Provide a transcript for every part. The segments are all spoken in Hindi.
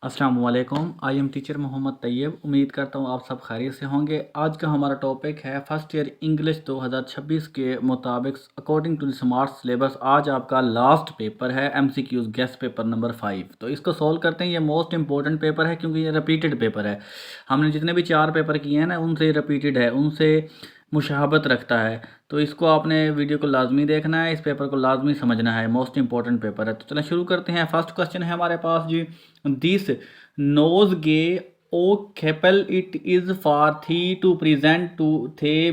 अस्सलाम वालेकुम। I am teacher Mohammad Tayyab. उम्मीद करता हूँ आप सब खैरियत से होंगे। आज का हमारा टॉपिक है फर्स्ट ईयर इंग्लिश 2026 के मुताबिक according to the smart syllabus. आज आपका लास्ट पेपर है एमसीक्यूज गेस्ट पेपर नंबर 5। तो इसको सॉल्व करते हैं। ये मोस्ट इंपॉर्टेंट पेपर है क्योंकि ये रिपीटेड पेपर है। हमने जितने भी 4 पेपर किए हैं ना उनसे रिपीटेड है, उनसे मुशाहबत रखता है। तो इसको आपने वीडियो को लाजमी देखना है, इस पेपर को लाजमी समझना है। मोस्ट इंपॉर्टेंट पेपर है। तो चलें शुरू करते हैं। फर्स्ट क्वेश्चन है हमारे पास जी, this nosegay O Khepal it is for thee to present to thy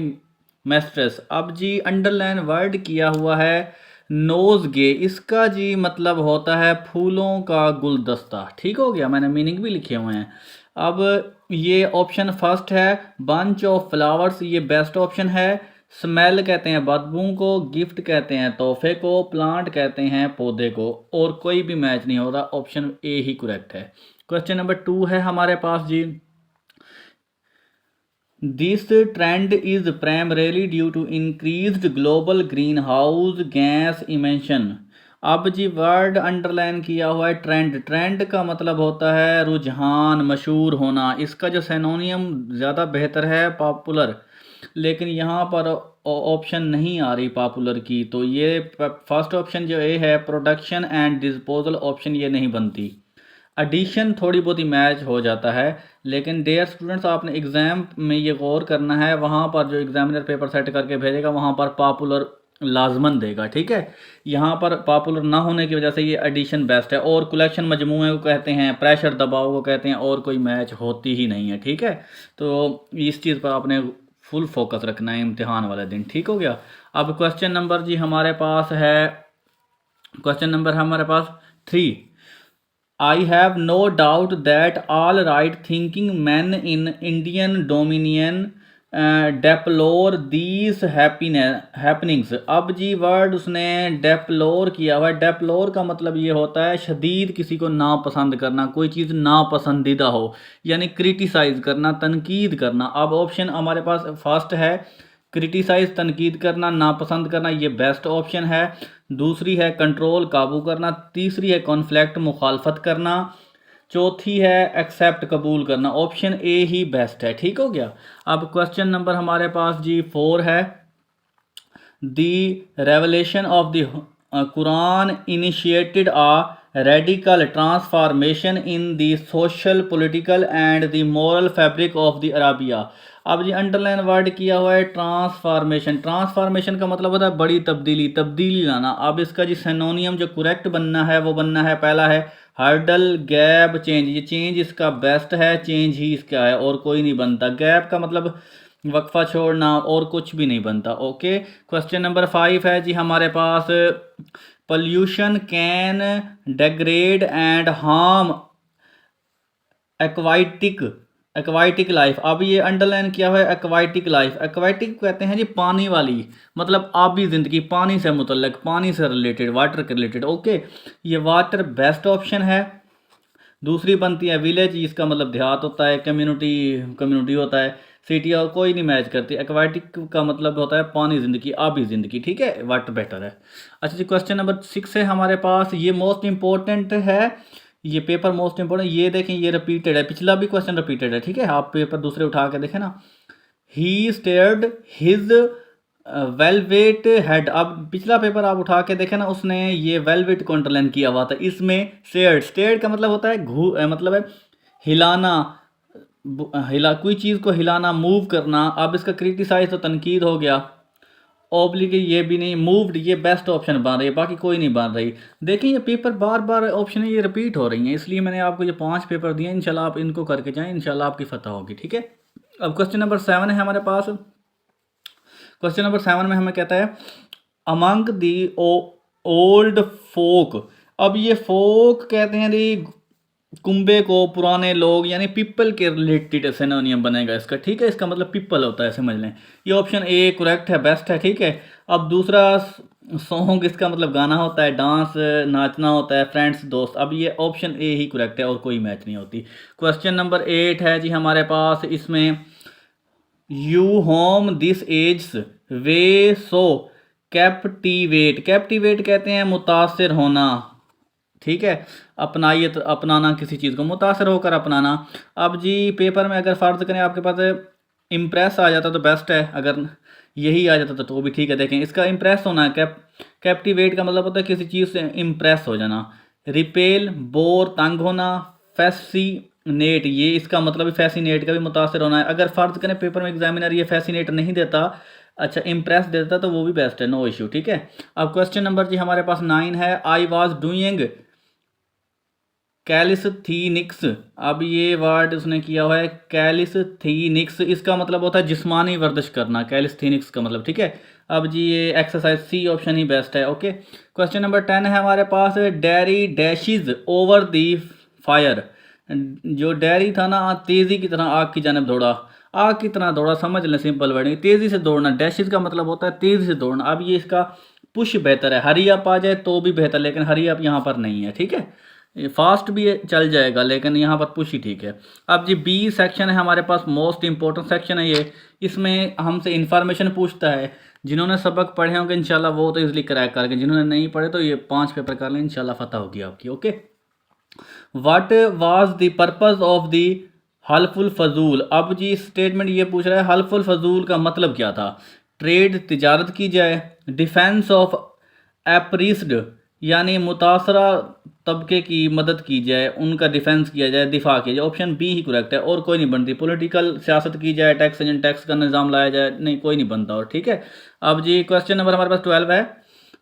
mistress. अब जी अंडरलाइन वर्ड किया हुआ है नोज गे, इसका जी मतलब होता है फूलों का गुलदस्ता। ठीक हो गया, मैंने मीनिंग भी लिखे हुए हैं। अब ये ऑप्शन फर्स्ट है बंच ऑफ फ्लावर्स, ये बेस्ट ऑप्शन है। स्मेल कहते हैं बदबू को, गिफ्ट कहते हैं तोहफे को, प्लांट कहते हैं पौधे को, और कोई भी मैच नहीं हो रहा। ऑप्शन ए ही करेक्ट है। क्वेश्चन नंबर 2 है हमारे पास जी, this trend is primarily due to increased global greenhouse gas emission. अब जी वर्ड अंडरलाइन किया हुआ है ट्रेंड। ट्रेंड का मतलब होता है रुझान, मशहूर होना। इसका जो सिनोनियम ज़्यादा बेहतर है पॉपुलर, लेकिन यहाँ पर ऑप्शन नहीं आ रही पॉपुलर की। तो ये फर्स्ट ऑप्शन जो ए है प्रोडक्शन एंड डिस्पोजल, ऑप्शन ये नहीं बनती। एडिशन थोड़ी बहुत ही मैच हो जाता है, लेकिन डेयर स्टूडेंट्स आपने एग्ज़ाम में ये गौर करना है। वहाँ पर जो एग्जामिनर पेपर सेट करके भेजेगा वहाँ पर पॉपुलर लाजमन देगा। ठीक है, यहाँ पर पॉपुलर ना होने की वजह से ये एडिशन बेस्ट है। और कलेक्शन मजमूए को कहते हैं, प्रेशर दबाव को कहते हैं, और कोई मैच होती ही नहीं है। ठीक है, तो इस चीज़ पर आपने फुल फोकस रखना है इम्तिहान वाले दिन। ठीक हो गया। अब क्वेश्चन नंबर जी हमारे पास है, क्वेश्चन नंबर हमारे पास 3। I have no doubt that all right thinking men in Indian Dominion deplore these happenings। अब जी वर्ड उसने डेप्लोर किया हुआ है। डेप्लोर का मतलब ये होता है शदीद किसी को नापसंद करना, कोई चीज़ नापसंदीदा हो, यानी क्रिटिसाइज करना, तनकीद करना। अब ऑप्शन हमारे पास फर्स्ट है क्रिटिसाइज, तनकीद करना, नापसंद करना, ये बेस्ट ऑप्शन है। दूसरी है कंट्रोल, काबू करना। तीसरी है कॉन्फ्लिक्ट, मुखालफत करना। चौथी है एक्सेप्ट, कबूल करना। ऑप्शन ए ही बेस्ट है। ठीक हो गया। अब क्वेश्चन नंबर हमारे पास जी 4 है, the revelation of the Quran initiated a radical transformation in the social, political and the moral fabric of the Arabia। अब जी अंडरलाइन वर्ड किया हुआ है ट्रांसफॉर्मेशन। ट्रांसफॉर्मेशन का मतलब होता है बड़ी तब्दीली, तब्दीली लाना। अब इसका जी सिनोनियम जो करेक्ट बनना है वो बनना है, पहला है हर्डल, गैप, चेंज। ये चेंज इसका बेस्ट है, चेंज ही इसका है और कोई नहीं बनता। गैप का मतलब वक्फा छोड़ना, और कुछ भी नहीं बनता। ओके, क्वेश्चन नंबर 5 है जी हमारे पास, pollution can degrade and harm aquatic aquatic life. अब ये अंडरलाइन किया हुआ है एक्वाटिक लाइफ। एक्वाटिक कहते हैं जी पानी वाली, मतलब आबी जिंदगी, पानी से मुतल्लक, पानी से रिलेटेड, वाटर के रिलेटेड। ओके, ये वाटर बेस्ट ऑप्शन है। दूसरी बनती है विलेज, इसका मतलब देहात होता है, कम्युनिटी कम्युनिटी होता है, सिटी और कोई नहीं मैच करती। एक्वाटिक का मतलब होता है पानी ज़िंदगी, आबी ज़िंदगी। ठीक है, वाटर बेटर है। अच्छा जी, क्वेश्चन नंबर 6 है हमारे पास, ये मोस्ट इंपॉर्टेंट है, ये पेपर मोस्ट इंपॉर्टेंट। ये देखें, ये रिपीटेड है, पिछला भी क्वेश्चन रिपीटेड है। ठीक है, आप पेपर दूसरे उठा के देखें ना। ही स्टेयर्ड हिज वेलवेट हेड। अब पिछला पेपर आप उठा के देखें ना, उसने ये वेलवेट को अंडरलाइन किया हुआ था। इसमें स्टेयर्ड, स्टेयर्ड का मतलब होता है मतलब है हिलाना, हिला कोई चीज़ को हिलाना, मूव करना। अब इसका क्रिटिसाइज तो तनकीद हो गया। ऑब्लिक ये भी नहीं, मूव्ड ये बेस्ट ऑप्शन बन रही है, बाकी कोई नहीं बन रही। देखिए ये पेपर बार बार ऑप्शन ये रिपीट हो रही हैं, इसलिए मैंने आपको ये 5 पेपर दिए। इंशाल्लाह आप इनको करके जाएं, इंशाल्लाह आपकी फतह होगी। ठीक है। अब क्वेश्चन नंबर 7 है हमारे पास। क्वेश्चन नंबर 7 में हमें कहता है अमंग दी ओल्ड फोक। अब ये फोक कहते हैं दी कुंबे को, पुराने लोग, यानी पीपल के रिलेटेड सिनोनियम बनेगा इसका। ठीक है, इसका मतलब पीपल होता है, समझ लें। ये ऑप्शन ए करेक्ट है, बेस्ट है। ठीक है। अब दूसरा सॉन्ग, इसका मतलब गाना होता है, डांस, नाचना होता है, फ्रेंड्स, दोस्त। अब ये ऑप्शन ए ही करेक्ट है और कोई मैच नहीं होती। क्वेश्चन नंबर 8 है जी हमारे पास, इसमें you home this age way so captivate. Captivate कहते हैं मुतासिर होना। ठीक है, अपनाइए तो अपनाना, किसी चीज़ को मुतासर होकर अपनाना। अब जी पेपर में अगर फ़र्ज़ करें आपके पास इम्प्रेस आ जाता तो बेस्ट है, अगर यही आ जाता तो भी ठीक है। देखें इसका इम्प्रेस होना है, कैप्टिवेट का मतलब होता है किसी चीज़ से इम्प्रेस हो जाना। रिपेल बोर तंग होना। फैसिनेट ये इसका मतलब फैसिनेट का भी मुतासर होना है। अगर फ़र्ज़ करें पेपर में एग्जामिनर ये फैसिनेट नहीं देता, अच्छा इम्प्रेस देता तो वो भी बेस्ट है, नो इशू। ठीक है, अब क्वेश्चन नंबर जी हमारे पास 9 है। I was doing calisthenics. अब ये वर्ड उसने किया हुआ है कैलिस्थीनिक्स, इसका मतलब होता है जिस्मानी वर्जिश करना, कैलिस्थीनिक्स का मतलब। ठीक है, अब जी ये एक्सरसाइज सी ऑप्शन ही बेस्ट है। ओके, क्वेश्चन नंबर 10 है हमारे पास। Derry dashes over the fire. जो डेरी था ना तेज़ी की तरह आग की जानब दौड़ा, आग की तरह दौड़ा, समझ लें सिंपल वर्ड, तेज़ी से दौड़ना। डैशिज का मतलब होता है तेज़ी से दौड़ना। अब ये इसका पुश बेहतर है, हरी अप आ जाए तो भी बेहतर, लेकिन हरी अप यहाँ पर नहीं है। ठीक है, ये फास्ट भी चल जाएगा लेकिन यहाँ पर पुश ही ठीक है। अब जी बी सेक्शन है हमारे पास, मोस्ट इंपॉर्टेंट सेक्शन है ये। इसमें हमसे इंफॉर्मेशन पूछता है। जिन्होंने सबक पढ़े होंगे इंशाल्लाह वो तो इजीली क्रैक करके, जिन्होंने नहीं पढ़े तो ये 5 पेपर कर लें, इंशाल्लाह फतह होगी आपकी। Okay, what was the purpose of the हल्फुल फजूल। अब जी स्टेटमेंट ये पूछ रहा है हल्फुल फजूल का मतलब क्या था। ट्रेड तिजारत की जाए, डिफेंस ऑफ एप्रीस्ड यानी मुतासरा तबके की मदद की जाए, उनका डिफेंस किया जाए, दिफा किया जाए। ऑप्शन बी ही करेक्ट है, और कोई नहीं बनती। पॉलिटिकल सियासत की जाए, टैक्स एजेंट टैक्स का निज़ाम लाया जाए, नहीं कोई नहीं बनता। और ठीक है, अब जी क्वेश्चन नंबर हमारे पास 12 है।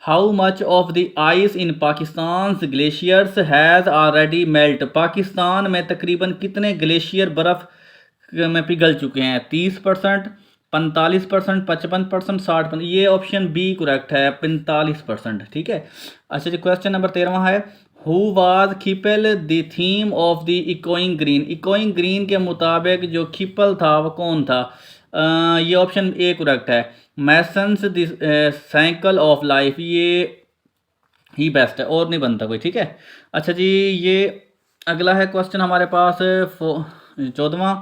How much of the ice in Pakistan glaciers has already melt. Pakistan में तकरीबन कितने ग्लेशियर बर्फ़ में पिघल चुके हैं। 30%, 45%, 55%, 60%। ये ऑप्शन बी करेक्ट है, 45%। ठीक है, अच्छा जी क्वेश्चन नंबर 13 है। Who was Khepal the theme of the echoing green. Echoing green के मुताबिक जो खिपल था वो कौन था। ये ऑप्शन ए करेक्ट है, masons the cycle of life, ये ही बेस्ट है और नहीं बनता कोई। ठीक है, अच्छा जी ये अगला है क्वेश्चन हमारे पास 14वां।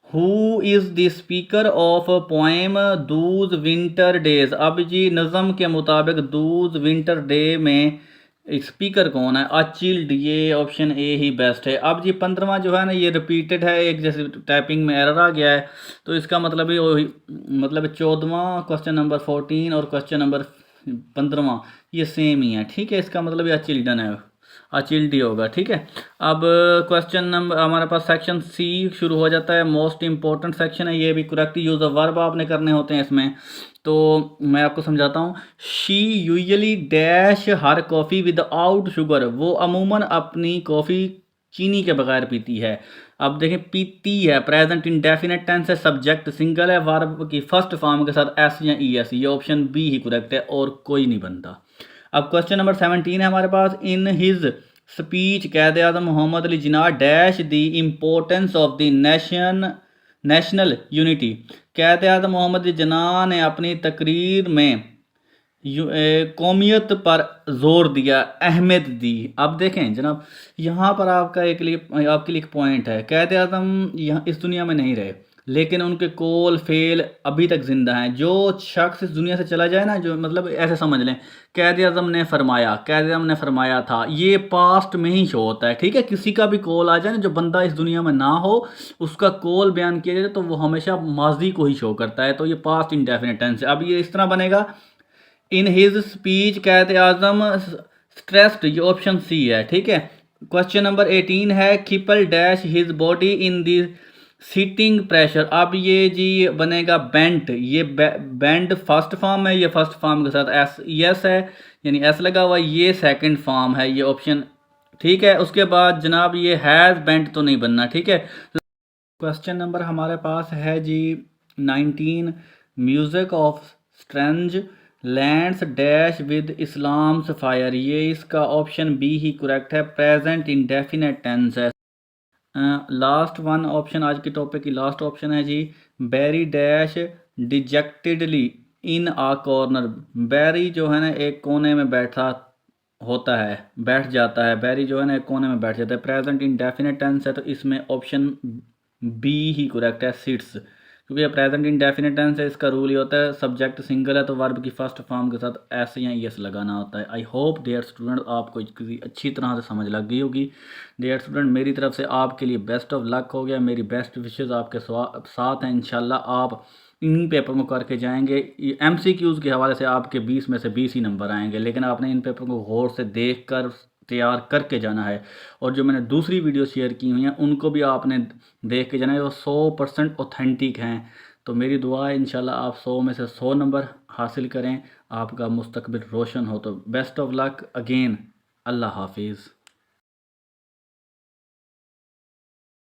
Who is the speaker of poem those winter days. अब जी नज़म के मुताबिक दूज विंटर डे में स्पीकर कौन है। अचिल्ड, ये ऑप्शन ए ही बेस्ट है। अब जी 15वां जो है ना ये रिपीटेड है, एक जैसे टाइपिंग में एरर आ गया है तो इसका मतलब ही वही, मतलब 14वां, क्वेश्चन नंबर 14 और क्वेश्चन नंबर 15वां ये सेम ही है। ठीक है, इसका मतलब ये अचिल्डन है, अचिल्ड ही होगा। ठीक है, अब क्वेश्चन नंबर हमारे पास सेक्शन सी शुरू हो जाता है, मोस्ट इंपॉर्टेंट सेक्शन है ये भी। करेक्ट यूज़ ऑफ वर्ब आपने करने होते हैं इसमें, तो मैं आपको समझाता हूँ। She usually dash her coffee without sugar. वो अमूमन अपनी कॉफ़ी चीनी के बगैर पीती है। अब देखें पीती है, प्रेजेंट इंडेफिनिट टेंस है, सब्जेक्ट सिंगल है, वर्ब की फर्स्ट फॉर्म के साथ एस या ई एस। ये ऑप्शन बी ही करेक्ट है और कोई नहीं बनता। अब क्वेश्चन नंबर 17 है हमारे पास। इन his speech Quaid Azam Mohammad Ali Jinnah dash the importance of the national unity. Quaid Azam Mohammad Ali जिन्ना ने अपनी तकरीर में कौमियत पर जोर दिया, अहमियत दी। अब देखें जनाब यहाँ पर आपका आपके लिए एक पॉइंट है। कैद आज़म यहाँ इस दुनिया में नहीं रहे लेकिन उनके कोल फेल अभी तक जिंदा हैं। जो शख्स इस दुनिया से चला जाए ना, जो मतलब ऐसे समझ लें कैद आज़म ने फरमाया, कैद आज़म ने फरमाया था, ये पास्ट में ही शो होता है। ठीक है, किसी का भी कॉल आ जाए ना, जो बंदा इस दुनिया में ना हो उसका कॉल बयान किया जाए तो वो हमेशा माजी को ही शो करता है, तो ये पास्ट इंडेफिनिट टेंस है। अब ये इस तरह बनेगा, इन हिज स्पीच कैद आज़म स्ट्रेस्ड, ये ऑप्शन सी है। ठीक है, क्वेश्चन नंबर 18 है। Khepal dash his body in the seating pressure. अब ये जी बनेगा बेंट, ये बेंड फर्स्ट फॉर्म है, ये फर्स्ट फॉर्म के साथ एस यस है यानी एस लगा हुआ, ये सेकंड फॉर्म है, ये ऑप्शन ठीक है। उसके बाद जनाब ये हैज़ बेंट तो नहीं बनना। ठीक है, क्वेश्चन नंबर हमारे पास है जी 19। Music of strange lands dash with Islam's fire. ये इसका ऑप्शन बी ही करेक्ट है, प्रेजेंट इंडेफिनिट टेंस है। लास्ट वन ऑप्शन आज के टॉपिक की लास्ट ऑप्शन है जी। बैरी डैश डिजेक्टेडली इन आ कॉर्नर। बैरी जो है ना एक कोने में बैठा होता है, बैठ जाता है। बैरी जो है ना एक कोने में बैठ जाता है, प्रेजेंट इंडेफिनिट टेंस है, तो इसमें ऑप्शन बी ही करेक्ट है, सिट्स। क्योंकि प्रेजेंट इंडेफिनिट टेंस है, इसका रूल ये होता है सब्जेक्ट सिंगल है तो वर्ब की फर्स्ट फॉर्म के साथ एस या ईएस लगाना होता है। आई होप डियर स्टूडेंट आपको किसी अच्छी तरह से समझ लग गई होगी। डियर स्टूडेंट मेरी तरफ से आपके लिए बेस्ट ऑफ लक हो गया, मेरी बेस्ट विशेज़ आपके साथ हैं। इंशाल्लाह आप इन्हीं पेपर को करके जाएंगे। एमसीक्यूज़ के हवाले से आपके 20 में से 20 ही नंबर आएंगे, लेकिन आपने इन पेपर को गौर से देख कर तैयार करके जाना है। और जो मैंने दूसरी वीडियो शेयर की हुई हैं उनको भी आपने देख के जाना है, वो 100% ऑथेंटिक हैं। तो मेरी दुआ है इंशाल्लाह आप 100 में से 100 नंबर हासिल करें, आपका मुस्तकबिल रोशन हो। तो बेस्ट ऑफ लक अगेन, अल्लाह हाफिज़।